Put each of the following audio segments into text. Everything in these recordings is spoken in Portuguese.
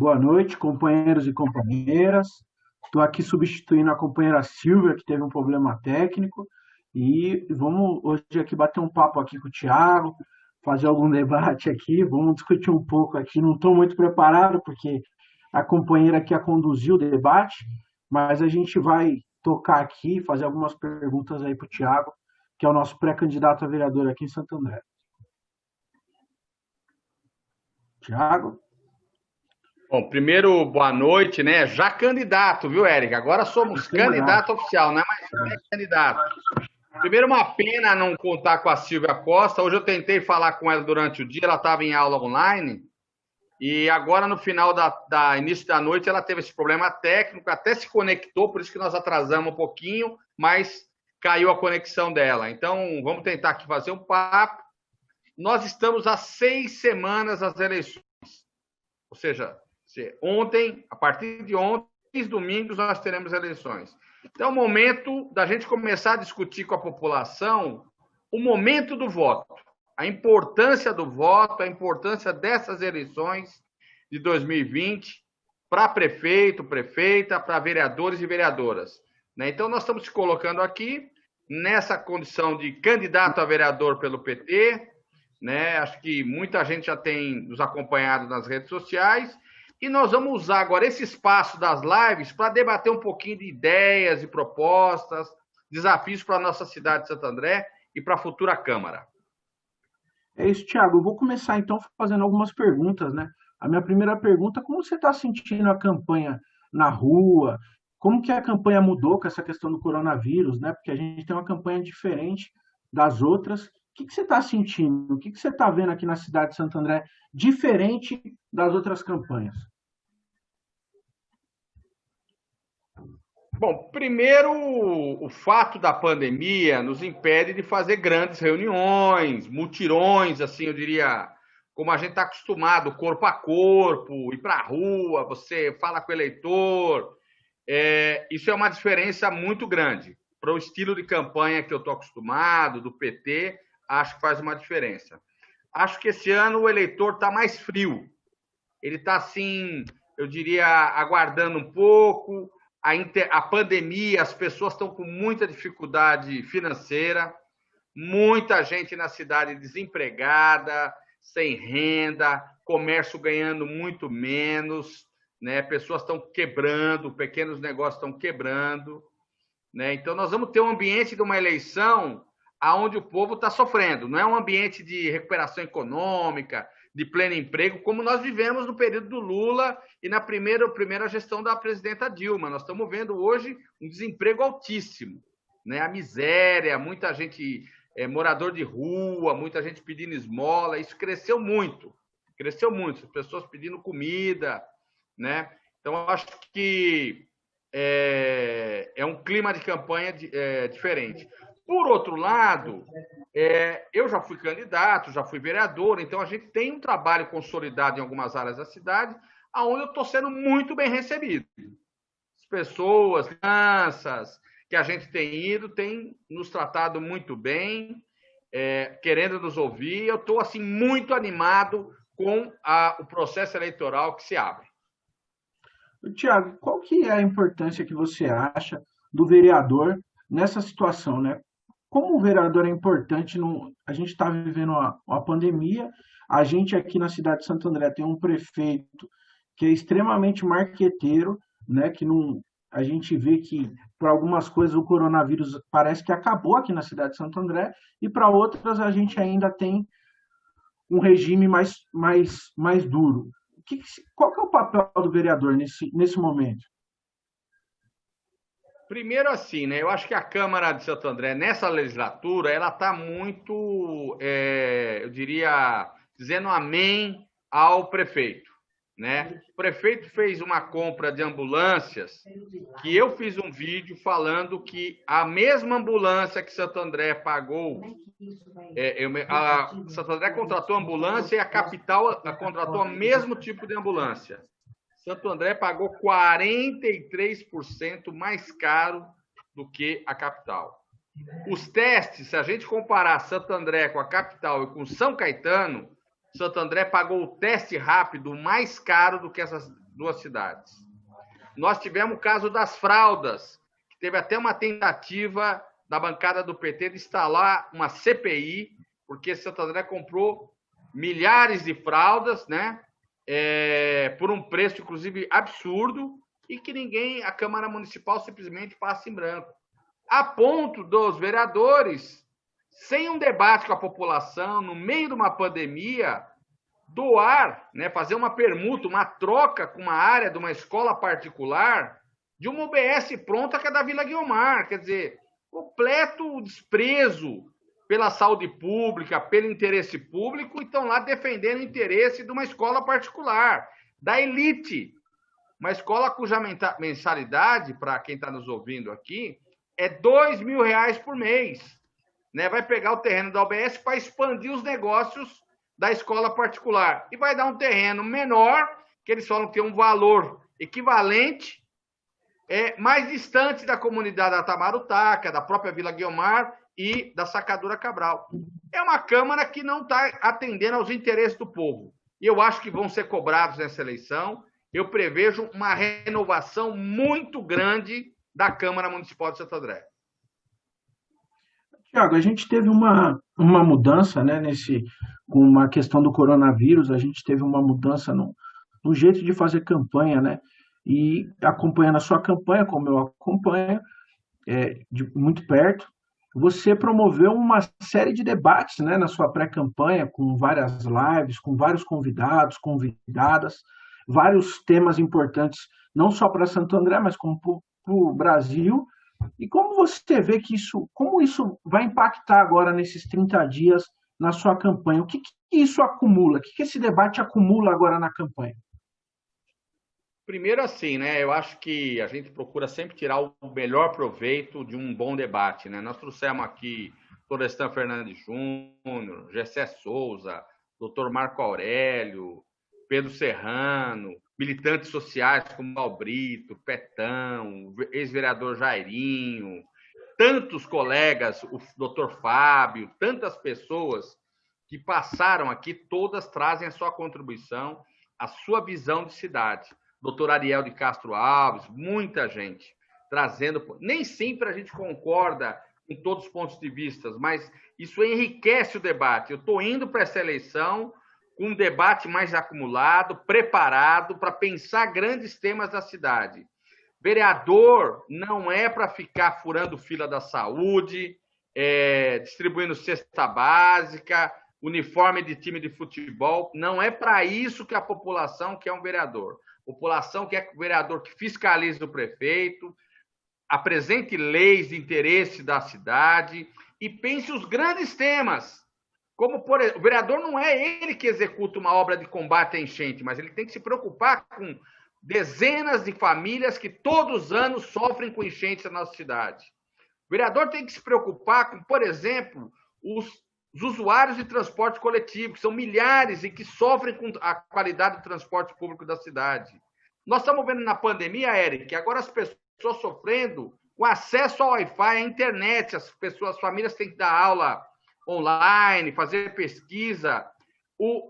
Boa noite, companheiros e companheiras. Estou aqui substituindo a companheira Silvia, que teve um problema técnico, e vamos hoje aqui bater um papo aqui com o Thiago, fazer algum debate aqui, vamos discutir um pouco aqui. Não estou muito preparado, porque a companheira que a conduziu o debate, mas a gente vai tocar aqui, fazer algumas perguntas aí para o Thiago, que é o nosso pré-candidato a vereador aqui em Santo André. Thiago? Bom, primeiro, boa noite, né? Já candidato, viu, Érica? Agora somos candidato oficial, não é mais pré-candidato. Primeiro, uma pena não contar com a Silvia Costa. Hoje eu tentei falar com ela durante o dia, ela estava em aula online. E agora, no final da início da noite, ela teve esse problema técnico, até se conectou, por isso que nós atrasamos um pouquinho, mas caiu a conexão dela. Então, vamos tentar aqui fazer um papo. Nós estamos há 6 semanas das eleições. Ou seja, ontem, a partir de ontem, 6 domingos, nós teremos eleições. Então, é o momento da gente começar a discutir com a população o momento do voto, a importância do voto, a importância dessas eleições de 2020 para prefeito, prefeita, para vereadores e vereadoras. Então, nós estamos se colocando aqui nessa condição de candidato a vereador pelo PT, acho que muita gente já tem nos acompanhado nas redes sociais, e nós vamos usar agora esse espaço das lives para debater um pouquinho de ideias e propostas, desafios para a nossa cidade de Santo André e para a futura Câmara. É isso, Thiago. Eu vou começar então fazendo algumas perguntas, né? A minha primeira pergunta, como você está sentindo a campanha na rua? Como que a campanha mudou com essa questão do coronavírus, né? Porque a gente tem uma campanha diferente das outras. O que que você está sentindo? O que que você está vendo aqui na cidade de Santo André diferente das outras campanhas? Bom, primeiro, o fato da pandemia nos impede de fazer grandes reuniões, mutirões, assim, eu diria, como a gente está acostumado, corpo a corpo, ir para a rua, você fala com o eleitor. Isso é uma diferença muito grande. Para o estilo de campanha que eu estou acostumado, do PT, acho que faz uma diferença. Acho que esse ano o eleitor está mais frio. Ele está, assim, eu diria, aguardando um pouco. A pandemia, as pessoas estão com muita dificuldade financeira, muita gente na cidade desempregada, sem renda, comércio ganhando muito menos, pessoas estão quebrando, pequenos negócios estão quebrando. Então, nós vamos ter um ambiente de uma eleição onde o povo está sofrendo. Não é um ambiente de recuperação econômica, de pleno emprego, como nós vivemos no período do Lula e na primeira gestão da presidenta Dilma. Nós estamos vendo hoje um desemprego altíssimo, a miséria, muita gente morador de rua, muita gente pedindo esmola. Isso cresceu muito, as pessoas pedindo comida. Então, acho que é um clima de campanha diferente. Por outro lado, eu já fui candidato, já fui vereador, então a gente tem um trabalho consolidado em algumas áreas da cidade, onde eu estou sendo muito bem recebido. As pessoas, crianças que a gente tem ido, têm nos tratado muito bem, querendo nos ouvir. Eu estou assim, muito animado com o processo eleitoral que se abre. Tiago, qual que é a importância que você acha do vereador nessa situação, né? Como o vereador é importante, a gente está vivendo uma pandemia, a gente aqui na cidade de Santo André tem um prefeito que é extremamente marqueteiro, né? Que não, a gente vê que para algumas coisas o coronavírus parece que acabou aqui na cidade de Santo André e para outras a gente ainda tem um regime mais duro. Qual que é o papel do vereador nesse momento? Primeiro, assim, eu acho que a Câmara de Santo André, nessa legislatura, ela está muito, eu diria, dizendo amém ao prefeito. O prefeito fez uma compra de ambulâncias que eu fiz um vídeo falando que a mesma ambulância que Santo André pagou, Santo André contratou ambulância e a capital contratou o mesmo tipo de ambulância. Santo André pagou 43% mais caro do que a capital. Os testes, se a gente comparar Santo André com a capital e com São Caetano, Santo André pagou o teste rápido mais caro do que essas duas cidades. Nós tivemos o caso das fraldas, que teve até uma tentativa da bancada do PT de instalar uma CPI, porque Santo André comprou milhares de fraldas, né? Por um preço, inclusive, absurdo, e que ninguém, a Câmara Municipal simplesmente passa em branco. A ponto dos vereadores, sem um debate com a população, no meio de uma pandemia, doar, né, fazer uma permuta, uma troca com uma área de uma escola particular de uma UBS pronta que é da Vila Guiomar. Quer dizer, completo desprezo pela saúde pública, pelo interesse público, e estão lá defendendo o interesse de uma escola particular, da elite. Uma escola cuja mensalidade, para quem está nos ouvindo aqui, é R$2.000 por mês. Né? Vai pegar o terreno da UBS para expandir os negócios da escola particular. E vai dar um terreno menor, que eles falam que tem um valor equivalente, mais distante da comunidade da Tamarutaca, da própria Vila Guiomar e da Sacadura Cabral. É uma Câmara que não está atendendo aos interesses do povo. E eu acho que vão ser cobrados nessa eleição. Eu prevejo uma renovação muito grande da Câmara Municipal de Santo André. Tiago, a gente teve uma mudança, né, com uma questão do coronavírus, a gente teve uma mudança no jeito de fazer campanha, né? E acompanhando a sua campanha, como eu acompanho, de muito perto, você promoveu uma série de debates, né, na sua pré-campanha, com várias lives, com vários convidados, convidadas, vários temas importantes, não só para Santo André, mas como para o Brasil. E como você vê como isso vai impactar agora nesses 30 dias na sua campanha? O que isso acumula? O que esse debate acumula agora na campanha? Primeiro, assim, né? Eu acho que a gente procura sempre tirar o melhor proveito de um bom debate, né? Nós trouxemos aqui Florestan Fernandes Júnior, Gessé Souza, doutor Marco Aurélio, Pedro Serrano, militantes sociais como Albrito, Petão, ex-vereador Jairinho, tantos colegas, o doutor Fábio, tantas pessoas que passaram aqui, todas trazem a sua contribuição, a sua visão de cidade. Doutor Ariel de Castro Alves, muita gente trazendo. Nem sempre a gente concorda em todos os pontos de vista, mas isso enriquece o debate. Eu estou indo para essa eleição com um debate mais acumulado, preparado para pensar grandes temas da cidade. Vereador não é para ficar furando fila da saúde, distribuindo cesta básica, uniforme de time de futebol. Não é para isso que a população quer um vereador. A população quer um vereador que fiscalize o prefeito, apresente leis de interesse da cidade e pense os grandes temas. Como, por exemplo, o vereador não é ele que executa uma obra de combate à enchente, mas ele tem que se preocupar com dezenas de famílias que todos os anos sofrem com enchentes na nossa cidade. O vereador tem que se preocupar com, por exemplo, os usuários de transporte coletivo, que são milhares e que sofrem com a qualidade do transporte público da cidade. Nós estamos vendo na pandemia, Eric, agora as pessoas sofrendo com acesso ao Wi-Fi, à internet, as famílias têm que dar aula online, fazer pesquisa.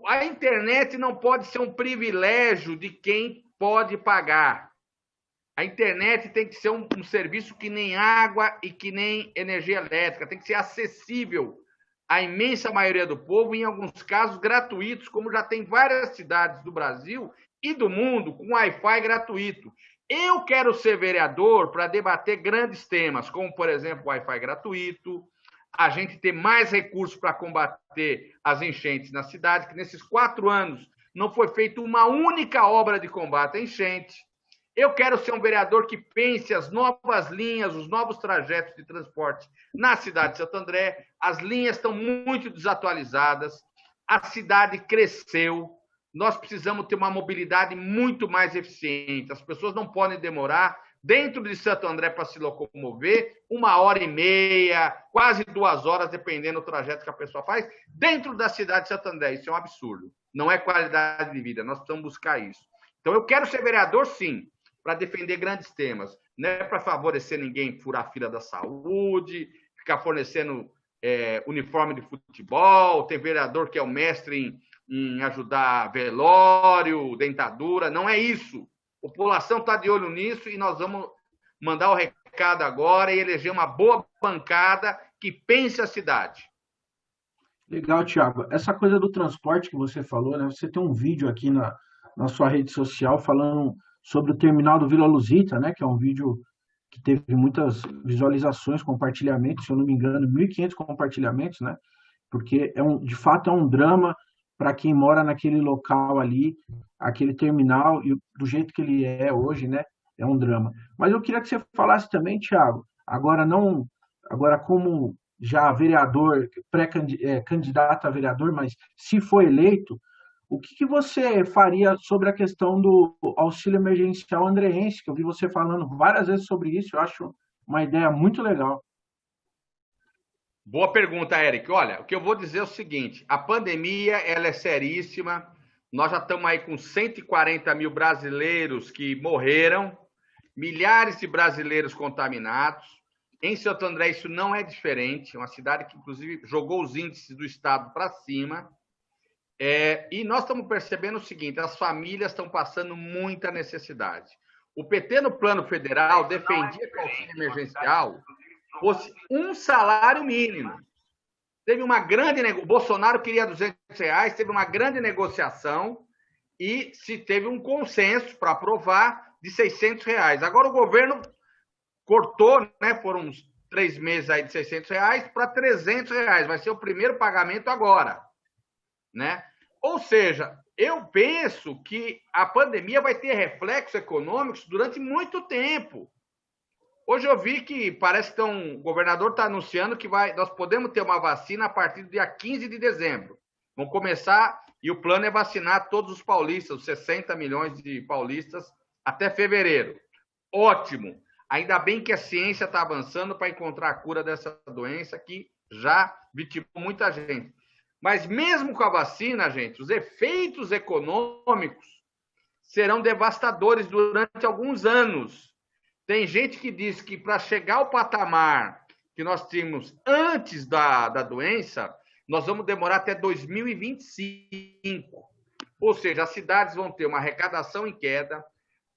A internet não pode ser um privilégio de quem pode pagar. A internet tem que ser um serviço que nem água e que nem energia elétrica, tem que ser acessível à imensa maioria do povo, em alguns casos gratuitos, como já tem várias cidades do Brasil e do mundo com Wi-Fi gratuito. Eu quero ser vereador para debater grandes temas, como, por exemplo, Wi-Fi gratuito, a gente ter mais recursos para combater as enchentes na cidade, que nesses 4 anos não foi feita uma única obra de combate à enchente. Eu quero ser um vereador que pense as novas linhas, os novos trajetos de transporte na cidade de Santo André. As linhas estão muito desatualizadas, a cidade cresceu, nós precisamos ter uma mobilidade muito mais eficiente. As pessoas não podem demorar dentro de Santo André para se locomover 1h30, quase 2 horas, dependendo do trajeto que a pessoa faz, dentro da cidade de Santo André. Isso é um absurdo. Não é qualidade de vida, nós precisamos buscar isso. Então, eu quero ser vereador, sim, para defender grandes temas. Não é para favorecer ninguém furar a fila da saúde, ficar fornecendo uniforme de futebol, tem vereador que é o mestre em ajudar velório, dentadura. Não é isso. A população está de olho nisso e nós vamos mandar o recado agora e eleger uma boa bancada que pense a cidade. Legal, Thiago. Essa coisa do transporte que você falou, né? Você tem um vídeo aqui na sua rede social falando sobre o terminal do Vila Luzita, né? Que é um vídeo que teve muitas visualizações, compartilhamentos, se eu não me engano, 1.500 compartilhamentos, né? Porque de fato é um drama para quem mora naquele local ali, aquele terminal, e do jeito que ele é hoje, né? É um drama. Mas eu queria que você falasse também, Thiago, agora não, agora como já vereador, pré-candidato a vereador, mas se for eleito, o que você faria sobre a questão do auxílio emergencial andreense, que eu vi você falando várias vezes sobre isso, eu acho uma ideia muito legal. Boa pergunta, Eric. Olha, o que eu vou dizer é o seguinte: a pandemia ela é seríssima. Nós já estamos aí com 140 mil brasileiros que morreram, milhares de brasileiros contaminados. Em Santo André isso não é diferente, é uma cidade que, inclusive, jogou os índices do estado para cima. E nós estamos percebendo o seguinte: as famílias estão passando muita necessidade. O PT, no plano federal, defendia que o auxílio emergencial fosse um salário mínimo. Teve uma grande o Bolsonaro queria R$ 200, teve uma grande negociação e se teve um consenso para aprovar de R$ 600. Agora o governo cortou, né? Foram uns 3 meses aí de R$ 600 para R$ 300. Vai ser o primeiro pagamento agora, né? Ou seja, eu penso que a pandemia vai ter reflexos econômicos durante muito tempo. Hoje eu vi que parece que o governador está anunciando que nós podemos ter uma vacina a partir do dia 15 de dezembro. Vamos começar, e o plano é vacinar todos os paulistas, os 60 milhões de paulistas, até fevereiro. Ótimo! Ainda bem que a ciência está avançando para encontrar a cura dessa doença que já vitimou muita gente. Mas mesmo com a vacina, gente, os efeitos econômicos serão devastadores durante alguns anos. Tem gente que diz que para chegar ao patamar que nós tínhamos antes da doença, nós vamos demorar até 2025. Ou seja, as cidades vão ter uma arrecadação em queda,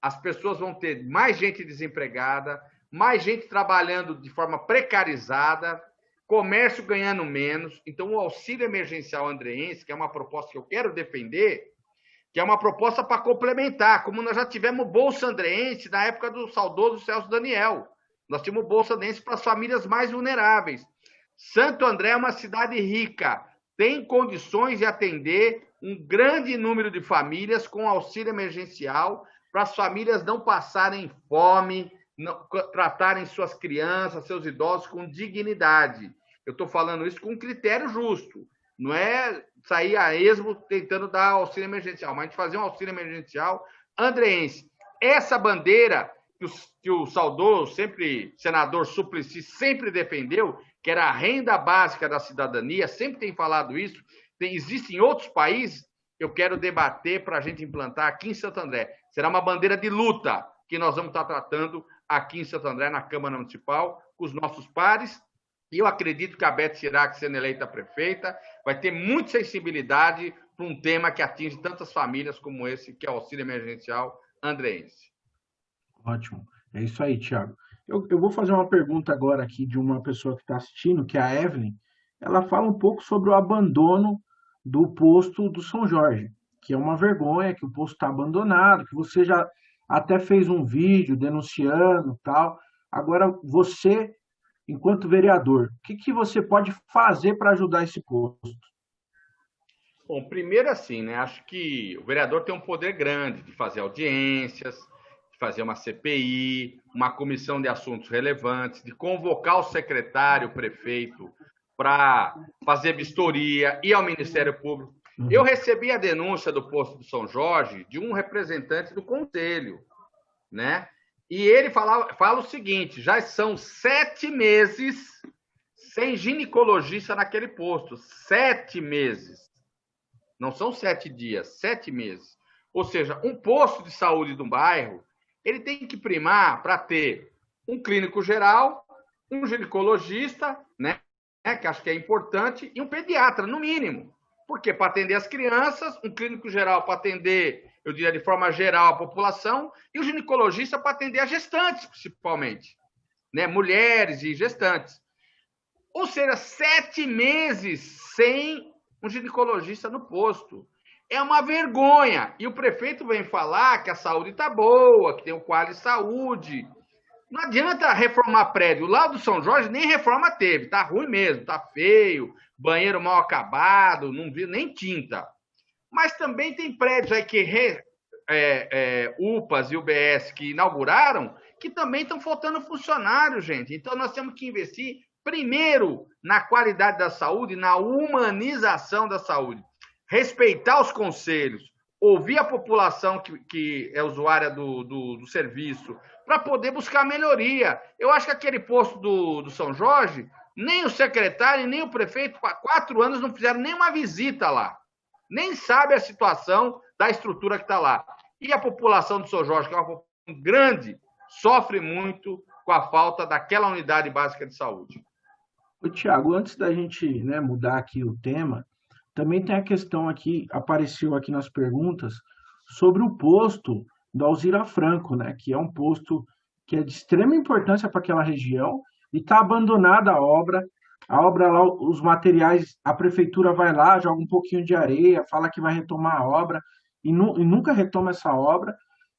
as pessoas vão ter mais gente desempregada, mais gente trabalhando de forma precarizada, comércio ganhando menos. Então, o auxílio emergencial andreense, que é uma proposta que eu quero defender, que é uma proposta para complementar, como nós já tivemos o Bolsa Andreense na época do saudoso Celso Daniel. Nós tínhamos o Bolsa Andreense para as famílias mais vulneráveis. Santo André é uma cidade rica, tem condições de atender um grande número de famílias com auxílio emergencial, para as famílias não passarem fome, tratarem suas crianças, seus idosos com dignidade. Eu estou falando isso com um critério justo. Não é sair a esmo tentando dar auxílio emergencial, mas a gente fazer um auxílio emergencial andreense. Essa bandeira que o saudoso senador Suplicy sempre defendeu, que era a renda básica da cidadania, sempre tem falado isso. Existem outros países, eu quero debater para a gente implantar aqui em Santo André. Será uma bandeira de luta que nós vamos estar tratando aqui em Santo André, na Câmara Municipal, com os nossos pares. E eu acredito que a Beth Chirac, sendo eleita prefeita, vai ter muita sensibilidade para um tema que atinge tantas famílias como esse, que é o auxílio emergencial andreense. Ótimo. É isso aí, Thiago. Eu vou fazer uma pergunta agora aqui de uma pessoa que está assistindo, que é a Evelyn. Ela fala um pouco sobre o abandono do posto do São Jorge, que é uma vergonha, que o posto está abandonado, que você já até fez um vídeo denunciando tal. Agora, você, enquanto vereador, o que você pode fazer para ajudar esse posto? Bom, primeiro assim, né? Acho que o vereador tem um poder grande de fazer audiências, de fazer uma CPI, uma comissão de assuntos relevantes, de convocar o secretário, o prefeito, para fazer vistoria, ir ao Ministério Público. Eu recebi a denúncia do posto do São Jorge de um representante do conselho, né? E ele fala o seguinte: já são 7 meses sem ginecologista naquele posto. 7 meses. Não são 7 dias, 7 meses. Ou seja, um posto de saúde do bairro, ele tem que primar para ter um clínico geral, um ginecologista, né? Que acho que é importante, e um pediatra, no mínimo. Por quê? Para atender as crianças, um clínico geral para atender eu diria de forma geral, a população, e o ginecologista para atender as gestantes, principalmente, né? Mulheres e gestantes. Ou seja, 7 meses sem um ginecologista no posto. É uma vergonha. E o prefeito vem falar que a saúde está boa, que tem o quadro de saúde. Não adianta reformar prédio. Lá do São Jorge nem reforma teve. Tá ruim mesmo, tá feio, banheiro mal acabado, não viu nem tinta. Mas também tem prédios aí que UPAs e UBS que inauguraram que também estão faltando funcionários, gente. Então nós temos que investir primeiro na qualidade da saúde, na humanização da saúde. Respeitar os conselhos, ouvir a população que é usuária do serviço, para poder buscar melhoria. Eu acho que aquele posto do São Jorge, nem o secretário, nem o prefeito, há 4 anos não fizeram nenhuma visita lá. Nem sabe a situação da estrutura que está lá. E a população do São Jorge, que é uma população grande, sofre muito com a falta daquela unidade básica de saúde. Ô, Tiago, antes da gente, né, mudar aqui o tema, também tem a questão aqui, apareceu aqui nas perguntas, sobre o posto da Alzira Franco, né, que é um posto que é de extrema importância para aquela região e está abandonada a obra lá, os materiais, a prefeitura vai lá, joga um pouquinho de areia, fala que vai retomar a obra e nunca retoma essa obra.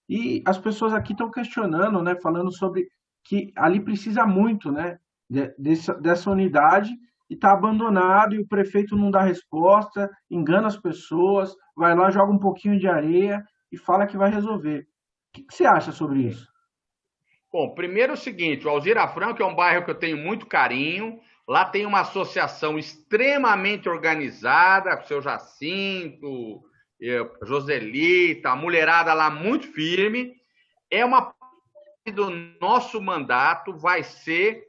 E as pessoas aqui estão questionando, né, falando sobre que ali precisa muito, né, dessa unidade e está abandonado e o prefeito não dá resposta, engana as pessoas, vai lá, joga um pouquinho de areia e fala que vai resolver. O que você acha sobre isso? Bom, primeiro é o seguinte, o Alzira Franco é um bairro que eu tenho muito carinho. Lá tem uma associação extremamente organizada, com o seu Jacinto, Joselita, a mulherada lá muito firme. É uma parte do nosso mandato, vai ser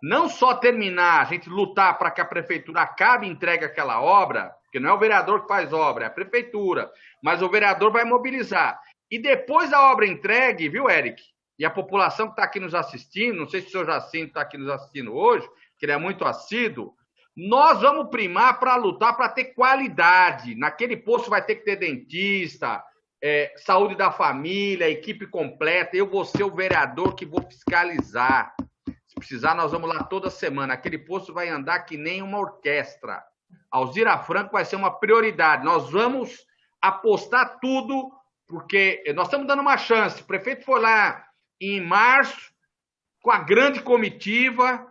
não só terminar, a gente lutar para que a prefeitura acabe e entregue aquela obra, porque não é o vereador que faz obra, é a prefeitura, mas o vereador vai mobilizar. E depois da obra entregue, viu, Eric? E a população que está aqui nos assistindo, não sei se o seu Jacinto está aqui nos assistindo hoje, que ele é muito assíduo, nós vamos primar para lutar para ter qualidade. Naquele posto vai ter que ter dentista, saúde da família, equipe completa. Eu vou ser o vereador que vou fiscalizar. Se precisar, nós vamos lá toda semana. Aquele posto vai andar que nem uma orquestra. Alzira Franco vai ser uma prioridade. Nós vamos apostar tudo, porque nós estamos dando uma chance. O prefeito foi lá em março, com a grande comitiva,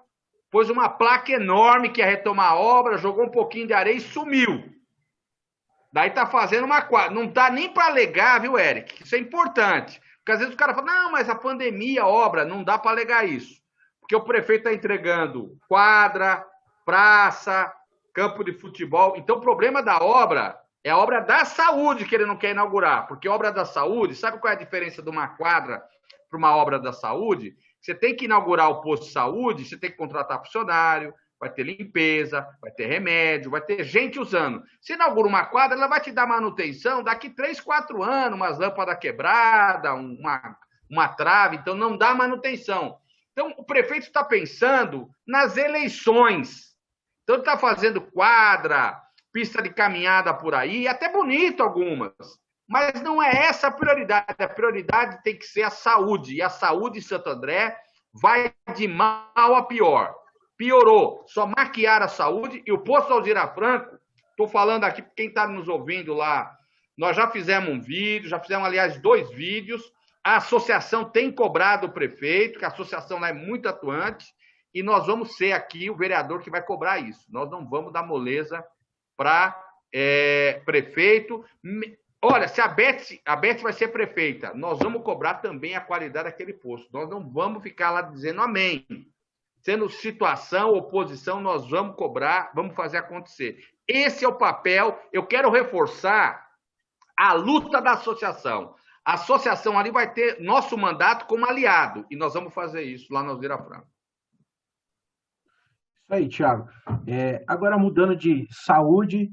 pôs uma placa enorme que ia retomar a obra, jogou um pouquinho de areia e sumiu. Daí tá fazendo uma quadra. Não dá nem para alegar, viu, Eric? Isso é importante. Porque às vezes o cara fala, não, mas a pandemia, a obra, não dá para alegar isso. Porque o prefeito está entregando quadra, praça, campo de futebol. Então o problema da obra é a obra da saúde que ele não quer inaugurar. Porque a obra da saúde, sabe qual é a diferença de uma quadra para uma obra da saúde? Você tem que inaugurar o posto de saúde, você tem que contratar funcionário, vai ter limpeza, vai ter remédio, vai ter gente usando. Se inaugura uma quadra, ela vai te dar manutenção daqui 3, 4 anos, umas lâmpadas quebradas, uma trave, então não dá manutenção. Então, o prefeito está pensando nas eleições. Então, ele está fazendo quadra, pista de caminhada por aí, até bonito algumas. Mas não é essa a prioridade. A prioridade tem que ser a saúde. E a saúde em Santo André vai de mal a pior. Piorou. Só maquiar a saúde. E o posto Alzira Franco, estou falando aqui para quem está nos ouvindo lá, nós já fizemos um vídeo, já fizemos, aliás, 2 vídeos. A associação tem cobrado o prefeito, que a associação lá é muito atuante, e nós vamos ser aqui o vereador que vai cobrar isso. Nós não vamos dar moleza para prefeito. Olha, se a Beth vai ser prefeita, nós vamos cobrar também a qualidade daquele posto. Nós não vamos ficar lá dizendo amém. Sendo situação, oposição, nós vamos cobrar, vamos fazer acontecer. Esse é o papel. Eu quero reforçar a luta da associação. A associação ali vai ter nosso mandato como aliado, e nós vamos fazer isso lá na Alzira Franco. Isso aí, Thiago. Agora mudando de saúde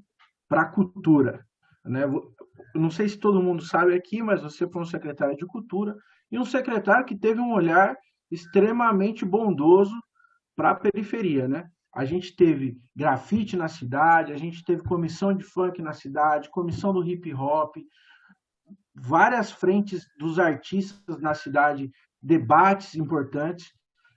para cultura, né? Eu não sei se todo mundo sabe aqui, mas você foi um secretário de cultura e um secretário que teve um olhar extremamente bondoso para a periferia, né? A gente teve grafite na cidade, a gente teve comissão de funk na cidade, comissão do hip hop, várias frentes dos artistas na cidade, debates importantes,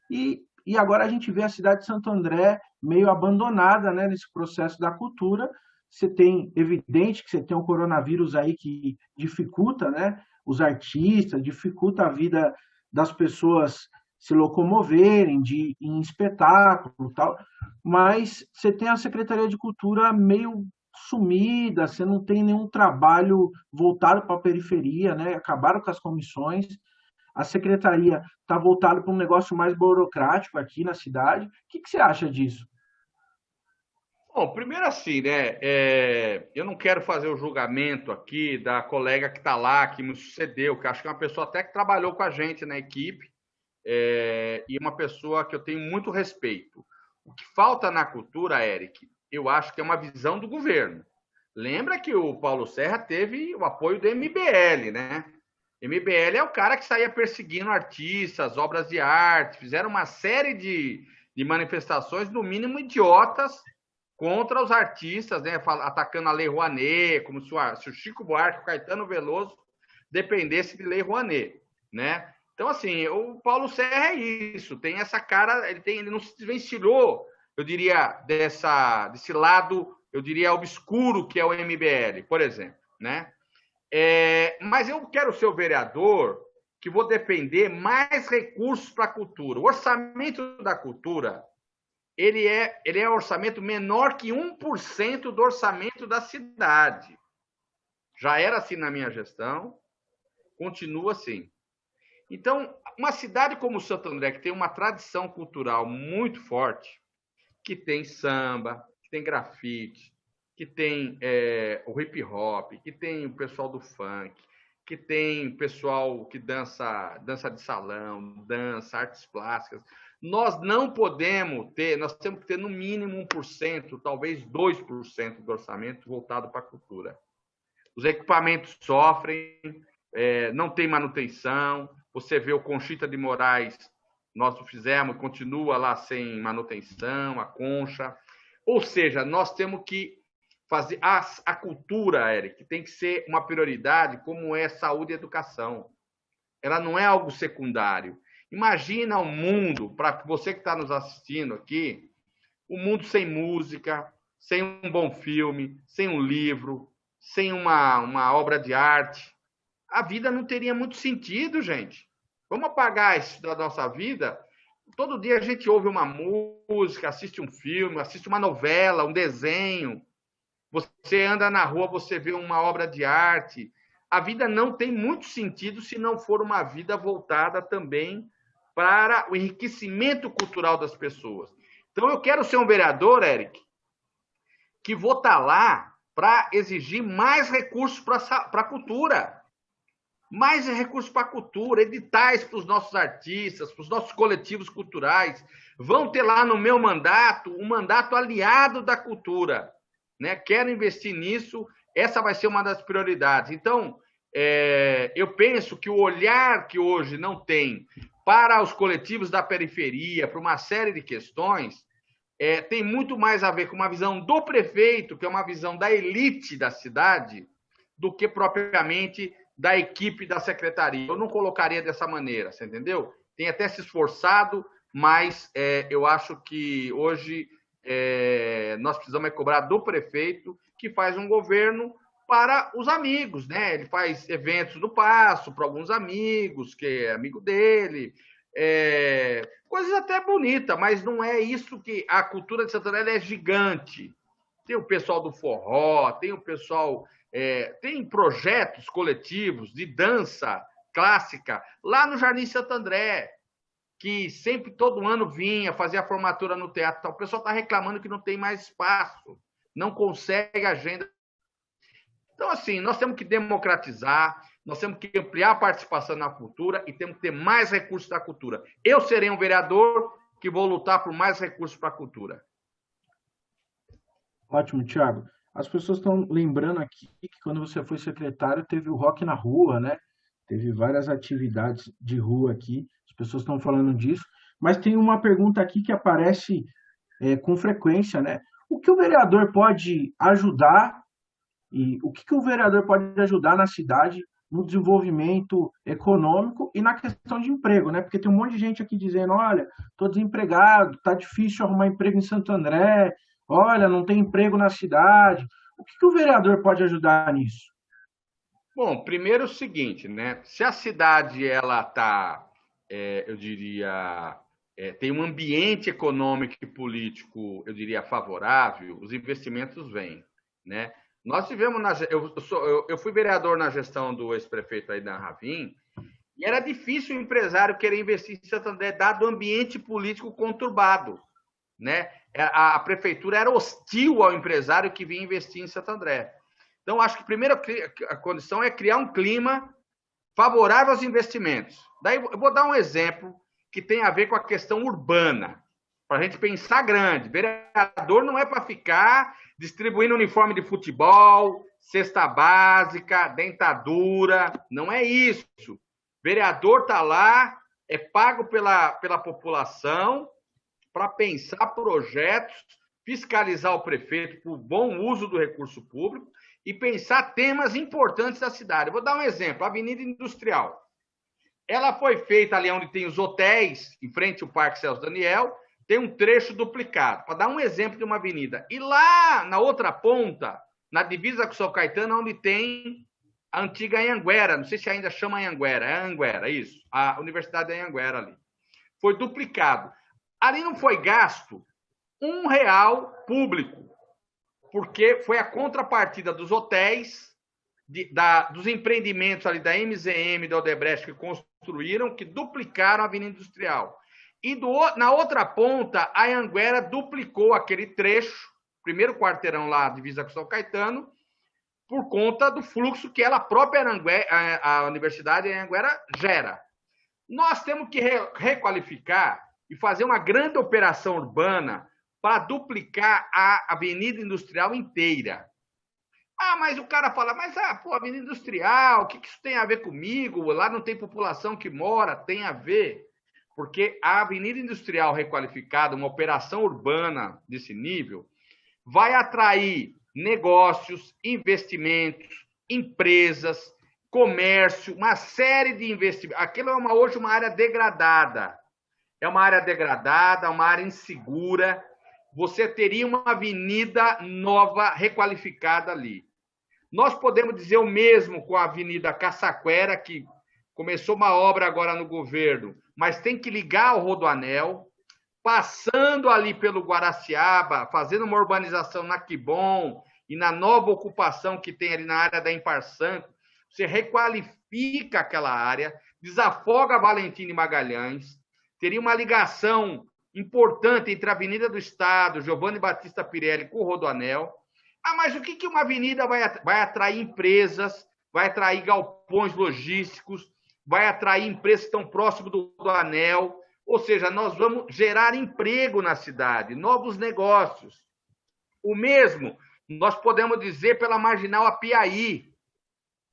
e agora a gente vê a cidade de Santo André meio abandonada, né, nesse processo da cultura. Você tem, evidente que você tem o coronavírus aí que dificulta, né, os artistas, dificulta a vida das pessoas se locomoverem, de ir em espetáculo e tal, mas você tem a Secretaria de Cultura meio sumida, você não tem nenhum trabalho voltado para a periferia, né? Acabaram com as comissões, a secretaria está voltada para um negócio mais burocrático aqui na cidade. O que você acha disso? Bom, primeiro assim, né? Eu não quero fazer o julgamento aqui da colega que está lá, que me sucedeu, que acho que é uma pessoa até que trabalhou com a gente na equipe, e uma pessoa que eu tenho muito respeito. O que falta na cultura, Eric, eu acho que é uma visão do governo. Lembra que o Paulo Serra teve o apoio do MBL, né? MBL é o cara que saía perseguindo artistas, obras de arte, fizeram uma série de manifestações, no mínimo idiotas, contra os artistas, né? Atacando a Lei Rouanet, como se o Chico Buarque, o Caetano Veloso dependesse de Lei Rouanet, né? Então, assim, o Paulo Serra é isso, tem essa cara, ele não se desvencilhou, eu diria, desse lado, eu diria, obscuro que é o MBL, por exemplo, né? Mas eu quero ser o vereador que vou defender mais recursos para a cultura. O orçamento da cultura, ele é um orçamento menor que 1% do orçamento da cidade. Já era assim na minha gestão, continua assim. Então, uma cidade como Santo André, que tem uma tradição cultural muito forte, que tem samba, que tem grafite, que tem o hip hop, que tem o pessoal do funk, que tem o pessoal que dança de salão, dança, artes plásticas. Nós não podemos ter, nós temos que ter no mínimo 1%, talvez 2% do orçamento voltado para a cultura. Os equipamentos sofrem, não tem manutenção. Você vê o Conchita de Moraes, nós o fizemos, continua lá sem manutenção, a Concha. Ou seja, nós temos que fazer a cultura, Eric, tem que ser uma prioridade, como é saúde e educação. Ela não é algo secundário. Imagina um mundo, para você que está nos assistindo aqui, um mundo sem música, sem um bom filme, sem um livro, sem uma obra de arte. A vida não teria muito sentido, gente. Vamos apagar isso da nossa vida. Todo dia a gente ouve uma música, assiste um filme, assiste uma novela, um desenho. Você anda na rua, você vê uma obra de arte. A vida não tem muito sentido se não for uma vida voltada também para o enriquecimento cultural das pessoas. Então, eu quero ser um vereador, Eric, que vou estar lá para exigir mais recursos para a cultura. Mais recursos para a cultura, editais para os nossos artistas, para os nossos coletivos culturais. Vão ter lá no meu mandato um mandato aliado da cultura. Né? Quero investir nisso, essa vai ser uma das prioridades. Então, eu penso que o olhar que hoje não tem para os coletivos da periferia, para uma série de questões, tem muito mais a ver com uma visão do prefeito, que é uma visão da elite da cidade, do que propriamente da equipe da secretaria. Eu não colocaria dessa maneira, você entendeu? Tem até se esforçado, mas eu acho que hoje nós precisamos cobrar do prefeito, que faz um governo para os amigos, né? Ele faz eventos no Paço para alguns amigos, que é amigo dele, coisas até bonitas, mas não é isso que a cultura de Santo André é gigante. Tem o pessoal do forró, tem o pessoal, tem projetos coletivos de dança clássica lá no Jardim Santo André, que sempre, todo ano, vinha fazer a formatura no teatro. O pessoal está reclamando que não tem mais espaço, não consegue agenda. Então, assim, nós temos que democratizar, nós temos que ampliar a participação na cultura e temos que ter mais recursos da cultura. Eu serei um vereador que vou lutar por mais recursos para a cultura. Ótimo, Thiago. As pessoas estão lembrando aqui que quando você foi secretário teve o Rock na Rua, né? Teve várias atividades de rua aqui, as pessoas estão falando disso, mas tem uma pergunta aqui que aparece com frequência, né? O que o vereador pode ajudar e o que o vereador pode ajudar na cidade no desenvolvimento econômico e na questão de emprego, né? Porque tem um monte de gente aqui dizendo, olha, estou desempregado, está difícil arrumar emprego em Santo André, olha, não tem emprego na cidade. O que que o vereador pode ajudar nisso? Bom, primeiro é o seguinte, né? Se a cidade ela está, eu diria, tem um ambiente econômico e político, eu diria, favorável, os investimentos vêm, né? Nós tivemos eu fui vereador na gestão do ex-prefeito aí da Ravim, e era difícil o empresário querer investir em Santo André, dado o ambiente político conturbado, né? A prefeitura era hostil ao empresário que vinha investir em Santo André. Então, acho que a primeira condição é criar um clima favorável aos investimentos. Daí, eu vou dar um exemplo que tem a ver com a questão urbana, para a gente pensar grande. Vereador não é para ficar distribuindo uniforme de futebol, cesta básica, dentadura, não é isso. Vereador está lá, é pago pela população para pensar projetos, fiscalizar o prefeito por bom uso do recurso público e pensar temas importantes da cidade. Eu vou dar um exemplo, a Avenida Industrial. Ela foi feita ali onde tem os hotéis, em frente ao Parque Celso Daniel, tem um trecho duplicado, para dar um exemplo de uma avenida. E lá, na outra ponta, na divisa com São Caetano, onde tem a antiga Anhanguera, não sei se ainda chama Anhanguera, é Anhanguera, isso, a Universidade de Anhanguera ali. Foi duplicado. Ali não foi gasto R$ 1 público, porque foi a contrapartida dos hotéis, dos empreendimentos ali da MZM, da Odebrecht, que construíram, que duplicaram a Avenida Industrial. E na outra ponta, a Anhanguera duplicou aquele trecho, primeiro quarteirão lá, divisa com São Caetano, por conta do fluxo que ela própria, a Universidade de Anhanguera, gera. Nós temos que requalificar e fazer uma grande operação urbana para duplicar a Avenida Industrial inteira. Ah, mas o cara fala, Avenida Industrial, o que isso tem a ver comigo? Lá não tem população que mora, tem a ver. Porque a Avenida Industrial requalificada, uma operação urbana desse nível, vai atrair negócios, investimentos, empresas, comércio, uma série de investimentos. Aquilo é hoje uma área degradada. É uma área degradada, uma área insegura. Você teria uma avenida nova, requalificada ali. Nós podemos dizer o mesmo com a Avenida Caçaquera, que começou uma obra agora no governo, mas tem que ligar ao Rodoanel, passando ali pelo Guaraciaba, fazendo uma urbanização na Quibom e na nova ocupação que tem ali na área da Imparsanco. Você requalifica aquela área, desafoga Valentim de Magalhães, teria uma ligação importante entre a Avenida do Estado, Giovanni Battista Pirelli, com o Rodoanel. Ah, mas o que uma avenida vai atrair empresas, vai atrair galpões logísticos, vai atrair empresas que estão próximo do Rodoanel? Ou seja, nós vamos gerar emprego na cidade, novos negócios. O mesmo nós podemos dizer pela Marginal Apiaí,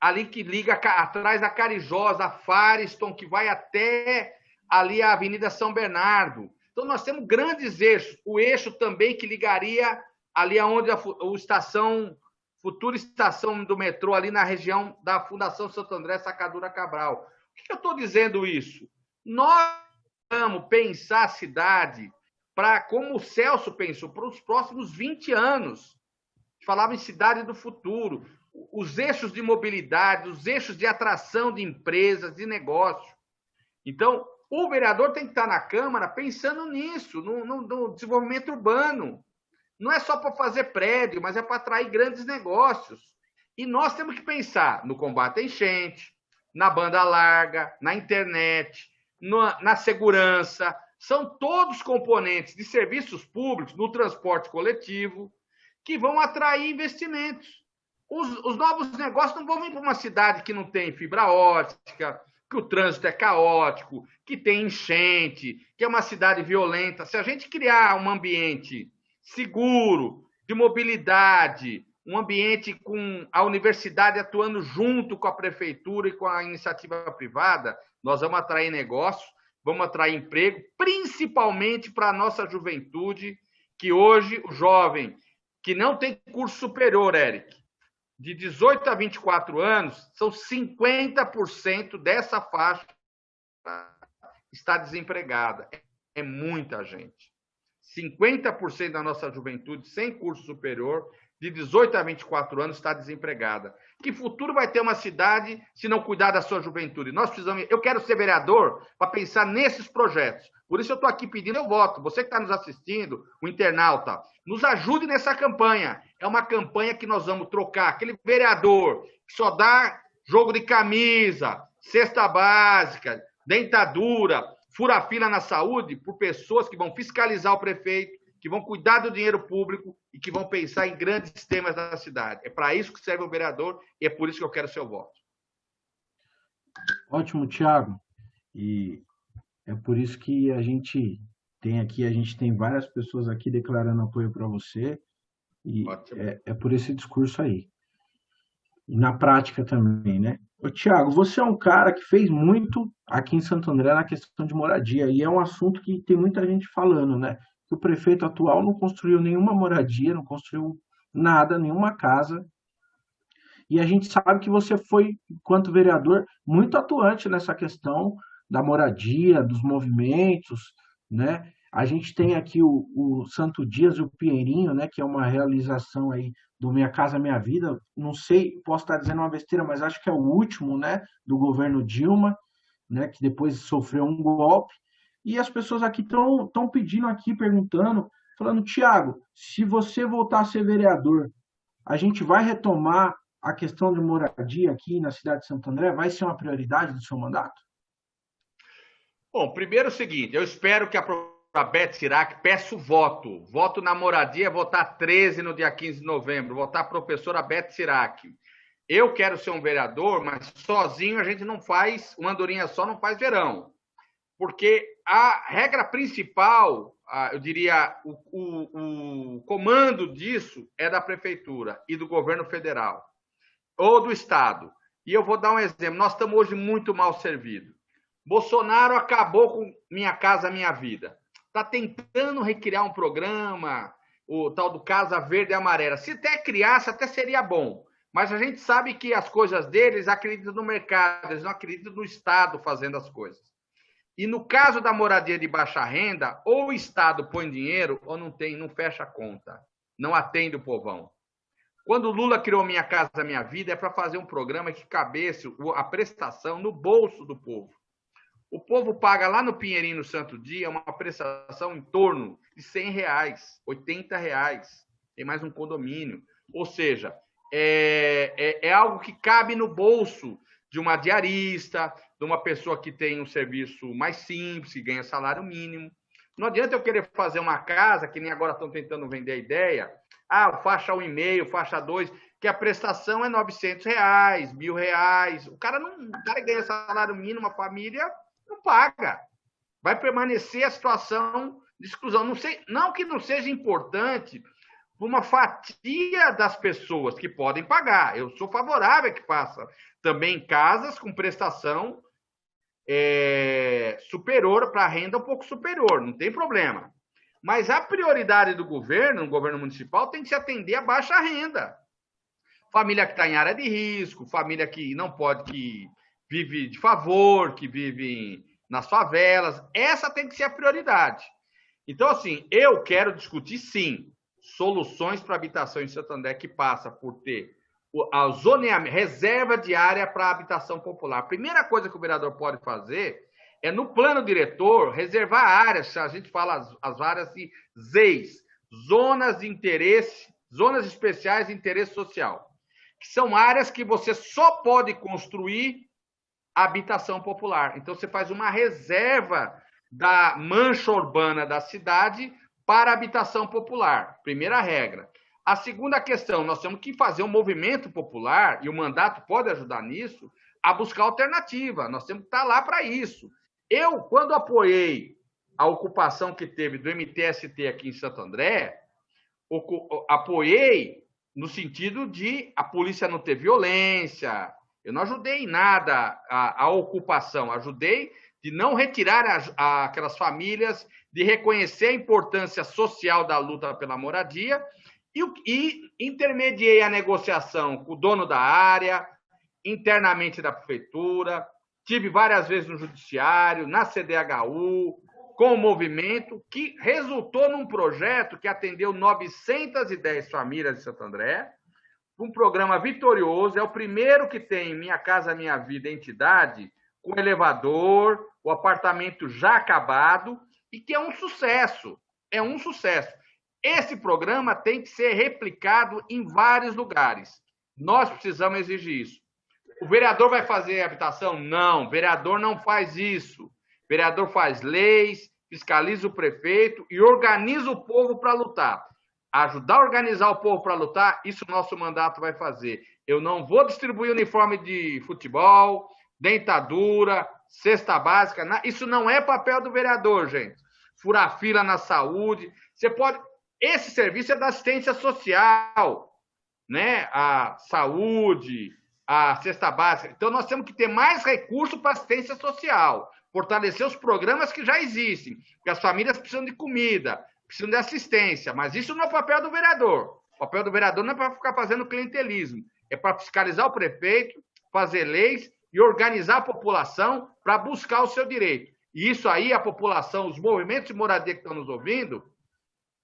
ali que liga atrás da Carijosa, a Fariston, que vai até ali a Avenida São Bernardo. Então, nós temos grandes eixos. O eixo também que ligaria ali aonde a futura estação do metrô, ali na região da Fundação Santo André, Sacadura Cabral. Por que eu estou dizendo isso? Nós vamos pensar a cidade para, como o Celso pensou, para os próximos 20 anos. Falava em cidade do futuro. Os eixos de mobilidade, os eixos de atração de empresas, de negócio. Então, o vereador tem que estar na Câmara pensando nisso, no desenvolvimento urbano. Não é só para fazer prédio, mas é para atrair grandes negócios. E nós temos que pensar no combate à enchente, na banda larga, na internet, na segurança. São todos componentes de serviços públicos, no transporte coletivo, que vão atrair investimentos. Os novos negócios não vão vir para uma cidade que não tem fibra ótica, que o trânsito é caótico, que tem enchente, que é uma cidade violenta. Se a gente criar um ambiente seguro, de mobilidade, um ambiente com a universidade atuando junto com a prefeitura e com a iniciativa privada, nós vamos atrair negócios, vamos atrair emprego, principalmente para a nossa juventude, que hoje o jovem que não tem curso superior, Eric, de 18 a 24 anos, são 50% dessa faixa está desempregada. É muita gente. 50% da nossa juventude sem curso superior, de 18 a 24 anos, está desempregada. Que futuro vai ter uma cidade se não cuidar da sua juventude? Nós precisamos. Eu quero ser vereador para pensar nesses projetos. Por isso eu estou aqui pedindo eu voto. Você que está nos assistindo, o internauta, nos ajude nessa campanha. É uma campanha que nós vamos trocar aquele vereador que só dá jogo de camisa, cesta básica, dentadura, fura-fila na saúde, por pessoas que vão fiscalizar o prefeito, que vão cuidar do dinheiro público e que vão pensar em grandes temas da cidade. É para isso que serve o vereador e é por isso que eu quero seu voto. Ótimo, Thiago. E é por isso que a gente tem várias pessoas aqui declarando apoio para você, e é por esse discurso aí. E na prática também, né? Ô, Thiago, você é um cara que fez muito aqui em Santo André na questão de moradia, e é um assunto que tem muita gente falando, né? Que o prefeito atual não construiu nenhuma moradia, não construiu nada, nenhuma casa. E a gente sabe que você foi, enquanto vereador, muito atuante nessa questão da moradia, dos movimentos, né? A gente tem aqui o Santo Dias e o Pinheirinho, né? Que é uma realização aí do Minha Casa Minha Vida. Não sei, posso estar dizendo uma besteira, mas acho que é o último, né? Do governo Dilma, né? Que depois sofreu um golpe. E as pessoas aqui estão pedindo aqui, perguntando, falando, Thiago, se você voltar a ser vereador, a gente vai retomar a questão de moradia aqui na cidade de Santo André? Vai ser uma prioridade do seu mandato? Bom, primeiro é o seguinte, eu espero que a Beth Sirac, peço voto. Voto na moradia, votar 13 no dia 15 de novembro, votar a professora Beth Sirac. Eu quero ser um vereador, mas sozinho a gente não faz, uma andorinha só não faz verão. Porque a regra principal, eu diria, o comando disso é da prefeitura e do governo federal, ou do estado. E eu vou dar um exemplo. Nós estamos hoje muito mal servidos. Bolsonaro acabou com Minha Casa Minha Vida. Está tentando recriar um programa, o tal do Casa Verde e Amarela. Se até criasse, até seria bom. Mas a gente sabe que as coisas deles acreditam no mercado, eles não acreditam no Estado fazendo as coisas. E no caso da moradia de baixa renda, ou o Estado põe dinheiro ou não tem, não fecha a conta. Não atende o povão. Quando o Lula criou Minha Casa Minha Vida, é para fazer um programa que cabesse a prestação no bolso do povo. O povo paga lá no Pinheirinho, no Santo Dia, uma prestação em torno de R$100, R$80. Tem mais um condomínio. Ou seja, é algo que cabe no bolso de uma diarista, de uma pessoa que tem um serviço mais simples, que ganha salário mínimo. Não adianta eu querer fazer uma casa, que nem agora estão tentando vender a ideia, faixa 1,5, faixa 2, que a prestação é R$900, R$1.000. O cara ganha salário mínimo, a família não paga. Vai permanecer a situação de exclusão. Não que não seja importante para uma fatia das pessoas que podem pagar. Eu sou favorável a que faça também casas com prestação superior, para renda um pouco superior, não tem problema. Mas a prioridade do governo, no governo municipal, tem que se atender a baixa renda. Família que está em área de risco, família que não pode, que vive de favor, que vive nas favelas. Essa tem que ser a prioridade. Então, assim, eu quero discutir, sim, soluções para habitação em Santo André que passa por ter a zoneamento, reserva de área para habitação popular. A primeira coisa que o vereador pode fazer é, no plano diretor, reservar áreas, a gente fala as áreas de ZEIS, zonas de interesse, zonas especiais de interesse social, que são áreas que você só pode construir habitação popular. Então, você faz uma reserva da mancha urbana da cidade para habitação popular. Primeira regra. A segunda questão, nós temos que fazer um movimento popular, e o mandato pode ajudar nisso, a buscar alternativa. Nós temos que estar lá para isso. Eu, quando apoiei a ocupação que teve do MTST aqui em Santo André, apoiei no sentido de a polícia não ter violência. Eu não ajudei em nada a ocupação, ajudei de não retirar aquelas famílias, de reconhecer a importância social da luta pela moradia E intermediei a negociação com o dono da área, internamente da prefeitura, tive várias vezes no judiciário, na CDHU, com o movimento, que resultou num projeto que atendeu 910 famílias de Santo André, um programa vitorioso, é o primeiro que tem Minha Casa Minha Vida entidade, com elevador, o apartamento já acabado, e que é um sucesso, é um sucesso. Esse programa tem que ser replicado em vários lugares. Nós precisamos exigir isso. O vereador vai fazer habitação? Não, o vereador não faz isso. O vereador faz leis, fiscaliza o prefeito e organiza o povo para lutar. Ajudar a organizar o povo para lutar, isso o nosso mandato vai fazer. Eu não vou distribuir uniforme de futebol, dentadura, cesta básica, isso não é papel do vereador, gente. Furar fila na saúde, você pode... Esse serviço é da assistência social, né? A saúde, a cesta básica. Então, nós temos que ter mais recursos para assistência social, fortalecer os programas que já existem, porque as famílias precisam de comida, precisam de assistência, mas isso não é o papel do vereador. O papel do vereador não é para ficar fazendo clientelismo, é para fiscalizar o prefeito, fazer leis e organizar a população para buscar o seu direito. E isso aí, a população, os movimentos de moradia que estão nos ouvindo,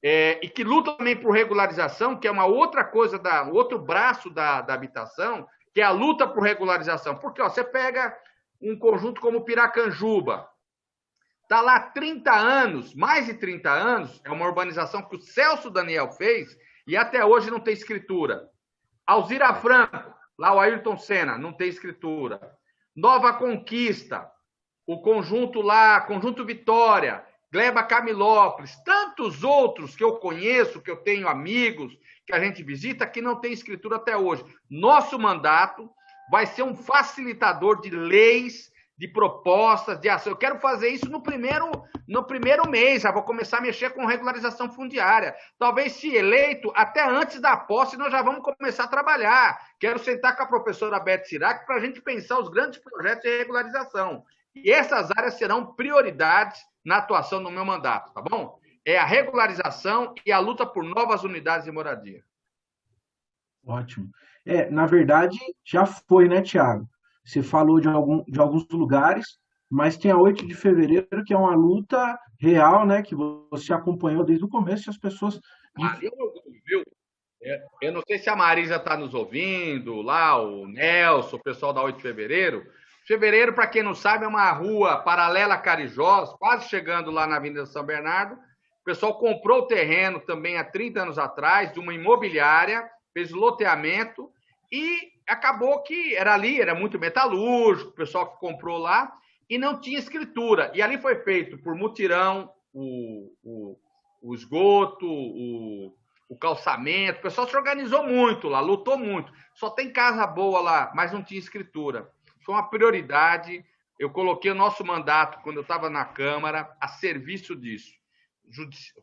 e que lutam também por regularização, que é uma outra coisa, outro braço da habitação, que é a luta por regularização. Porque você pega um conjunto como Piracanjuba, está lá há 30 anos, mais de 30 anos, é uma urbanização que o Celso Daniel fez e até hoje não tem escritura. Alzira Franco, lá o Ayrton Senna, não tem escritura. Nova Conquista, o conjunto lá, Conjunto Vitória, Gleba Camilópolis, tantos outros que eu conheço, que eu tenho amigos, que a gente visita, que não tem escritura até hoje. Nosso mandato vai ser um facilitador de leis, de propostas, de ação. Eu quero fazer isso no primeiro mês, já vou começar a mexer com regularização fundiária. Talvez, se eleito, até antes da posse, nós já vamos começar a trabalhar. Quero sentar com a professora Beth Sirac para a gente pensar os grandes projetos de regularização. E essas áreas serão prioridades na atuação do meu mandato, tá bom? É a regularização e a luta por novas unidades de moradia. Ótimo. Na verdade, já foi, né, Tiago? Você falou de alguns lugares, mas tem a 8 de fevereiro, que é uma luta real, né, que você acompanhou desde o começo, e as pessoas... Viu? Eu não sei se a Marisa está nos ouvindo, lá o Nelson, o pessoal da 8 de fevereiro. Fevereiro, para quem não sabe, é uma rua paralela a Carijós, quase chegando lá na Avenida São Bernardo. O pessoal comprou o terreno também há 30 anos atrás, de uma imobiliária, fez loteamento e acabou que era ali, era muito metalúrgico, o pessoal que comprou lá, e não tinha escritura. E ali foi feito por mutirão, o esgoto, o calçamento, o pessoal se organizou muito lá, lutou muito. Só tem casa boa lá, mas não tinha escritura. Foi uma prioridade. Eu coloquei o nosso mandato, quando eu estava na Câmara, a serviço disso.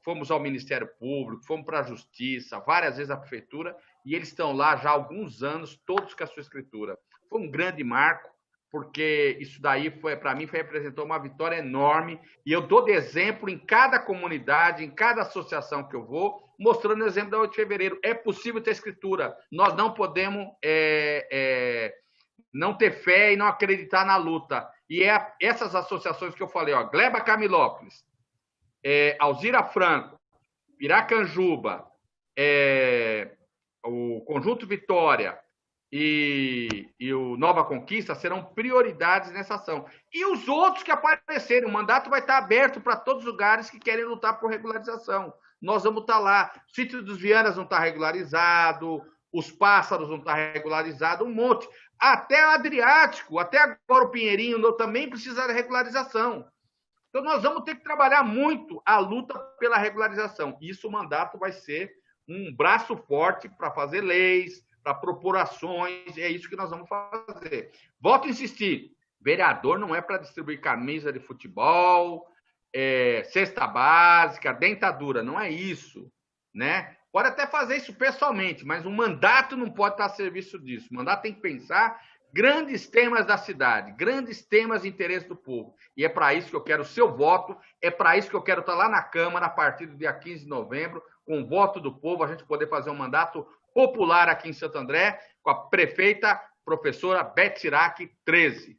Fomos ao Ministério Público, fomos para a Justiça, várias vezes à Prefeitura, e eles estão lá já há alguns anos, todos com a sua escritura. Foi um grande marco, porque isso daí, para mim, representou uma vitória enorme, e eu dou de exemplo em cada comunidade, em cada associação que eu vou, mostrando o exemplo da 8 de fevereiro. É possível ter escritura. Nós não podemos... não ter fé e não acreditar na luta. E essas associações que eu falei, ó, Gleba Camilópolis, Alzira Franco, Piracanjuba, o Conjunto Vitória e o Nova Conquista serão prioridades nessa ação. E os outros que aparecerem, o mandato vai estar aberto para todos os lugares que querem lutar por regularização. Nós vamos estar lá. O Sítio dos Vianas não está regularizado, os Pássaros não está regularizado, um monte. Até o Adriático, até agora o Pinheirinho também precisa de regularização. Então, nós vamos ter que trabalhar muito a luta pela regularização. Isso, o mandato vai ser um braço forte para fazer leis, para propor ações, é isso que nós vamos fazer. Volto a insistir, vereador não é para distribuir camisa de futebol, cesta básica, dentadura, não é isso, né? Pode até fazer isso pessoalmente, mas o mandato não pode estar a serviço disso. O mandato tem que pensar grandes temas da cidade, grandes temas de interesse do povo. E é para isso que eu quero o seu voto, é para isso que eu quero estar lá na Câmara a partir do dia 15 de novembro, com o voto do povo, a gente poder fazer um mandato popular aqui em Santo André, com a prefeita professora Beth Sirac, 13.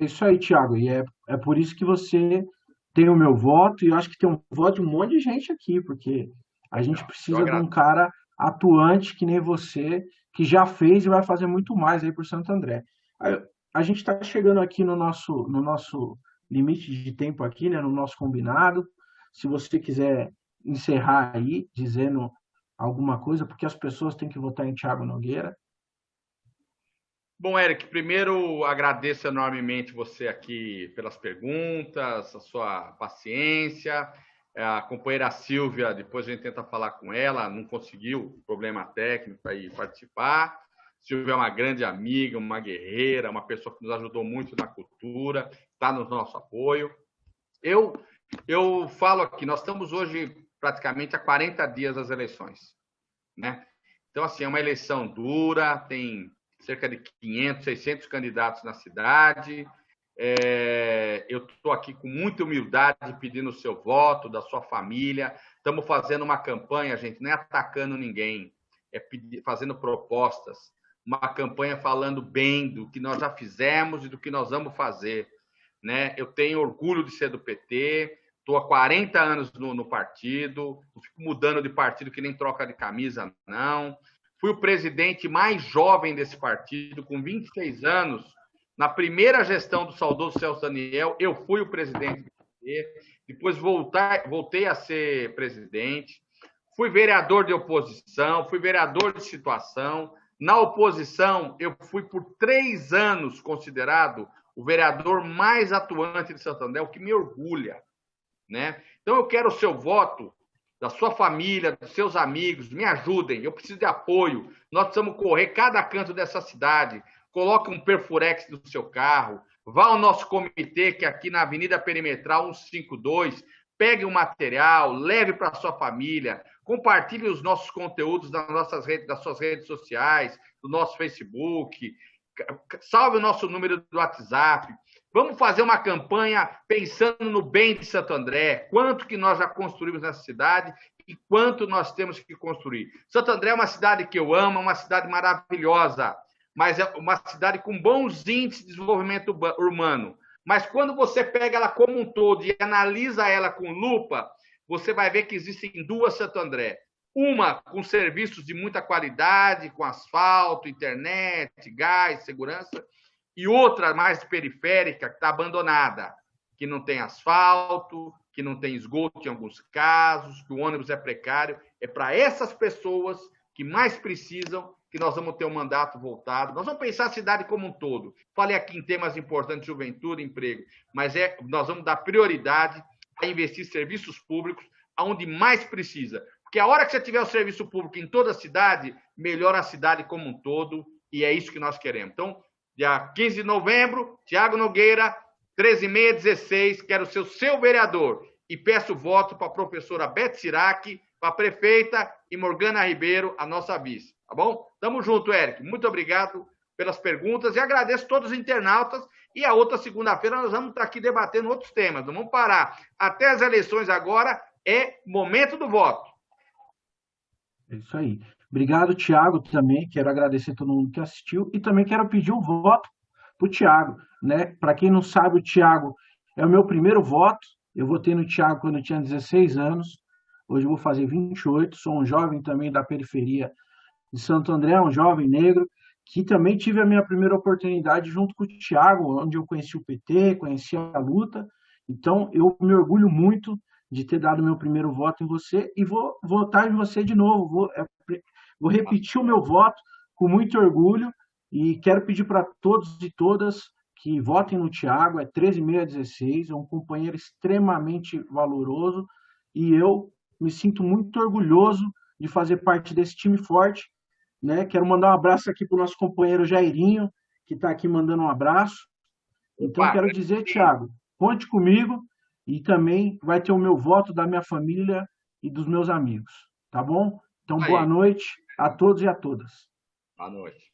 É isso aí, Thiago. E é por isso que você tem o meu voto, e eu acho que tem um voto de um monte de gente aqui, porque a gente Eu precisa de um agradeço. cara atuante que nem você, que já fez e vai fazer muito mais aí por Santo André. A gente está chegando aqui no nosso limite de tempo aqui, né, no nosso combinado. Se você quiser encerrar aí, dizendo alguma coisa, porque as pessoas têm que votar em Thiago Nogueira. Bom, Eric, primeiro agradeço enormemente você aqui pelas perguntas, a sua paciência. A companheira Silvia, depois a gente tenta falar com ela, não conseguiu, problema técnico para ir participar. Silvia é uma grande amiga, uma guerreira, uma pessoa que nos ajudou muito na cultura, está no nosso apoio. Eu, eu falo aqui, nós estamos hoje praticamente a 40 dias das eleições, né? Então, assim, é uma eleição dura, tem cerca de 500, 600 candidatos na cidade. Eu estou aqui com muita humildade pedindo o seu voto, da sua família. Estamos fazendo uma campanha, gente, não é atacando ninguém, é fazendo propostas. Uma campanha falando bem do que nós já fizemos e do que nós vamos fazer, né? Eu tenho orgulho de ser do PT, estou há 40 anos no partido, não fico mudando de partido que nem troca de camisa, não. Fui o presidente mais jovem desse partido, com 26 anos. Na primeira gestão do saudoso Celso Daniel, eu fui o presidente do PT, depois voltei a ser presidente, fui vereador de oposição, fui vereador de situação. Na oposição, eu fui por 3 anos considerado o vereador mais atuante de Santo André, o que me orgulha, né? Então eu quero o seu voto, da sua família, dos seus amigos, me ajudem, eu preciso de apoio. Nós precisamos correr cada canto dessa cidade. Coloque um perfurex no seu carro, vá ao nosso comitê, que é aqui na Avenida Perimetral 152, pegue o material, leve para a sua família, compartilhe os nossos conteúdos das suas redes sociais, do nosso Facebook, salve o nosso número do WhatsApp. Vamos fazer uma campanha pensando no bem de Santo André, quanto que nós já construímos nessa cidade e quanto nós temos que construir. Santo André é uma cidade que eu amo, é uma cidade maravilhosa, mas é uma cidade com bons índices de desenvolvimento urbano. Mas quando você pega ela como um todo e analisa ela com lupa, você vai ver que existem duas Santo André. Uma com serviços de muita qualidade, com asfalto, internet, gás, segurança, e outra mais periférica, que está abandonada, que não tem asfalto, que não tem esgoto em alguns casos, que o ônibus é precário. É para essas pessoas que mais precisam que nós vamos ter um mandato voltado. Nós vamos pensar a cidade como um todo. Falei aqui em temas importantes, juventude, emprego, mas nós vamos dar prioridade a investir em serviços públicos onde mais precisa. Porque a hora que você tiver o serviço público em toda a cidade, melhora a cidade como um todo, e é isso que nós queremos. Então, dia 15 de novembro, Thiago Nogueira, 13616, quero ser o seu vereador. E peço voto para a professora Beth Sirac, para a prefeita e Morgana Ribeiro, a nossa vice. Tá bom? Tamo junto, Eric. Muito obrigado pelas perguntas e agradeço a todos os internautas. E a outra segunda-feira nós vamos estar aqui debatendo outros temas. Não vamos parar. Até as eleições agora é momento do voto. É isso aí. Obrigado, Thiago, também. Quero agradecer a todo mundo que assistiu e também quero pedir o voto para o Thiago, né? Para quem não sabe, o Thiago é o meu primeiro voto. Eu votei no Thiago quando eu tinha 16 anos. Hoje eu vou fazer 28. Sou um jovem também da periferia de Santo André, um jovem negro, que também tive a minha primeira oportunidade junto com o Thiago, onde eu conheci o PT, conheci a luta. Então, eu me orgulho muito de ter dado meu primeiro voto em você e vou votar em você de novo. Vou repetir o meu voto com muito orgulho e quero pedir para todos e todas que votem no Thiago, é 13616, é um companheiro extremamente valoroso e eu me sinto muito orgulhoso de fazer parte desse time forte, né? Quero mandar um abraço aqui para o nosso companheiro Jairinho, que está aqui mandando um abraço. Então, Opa, quero dizer, Thiago, conte comigo e também vai ter o meu voto da minha família e dos meus amigos, tá bom? Então, boa aí. noite a todos e a todas. Boa noite.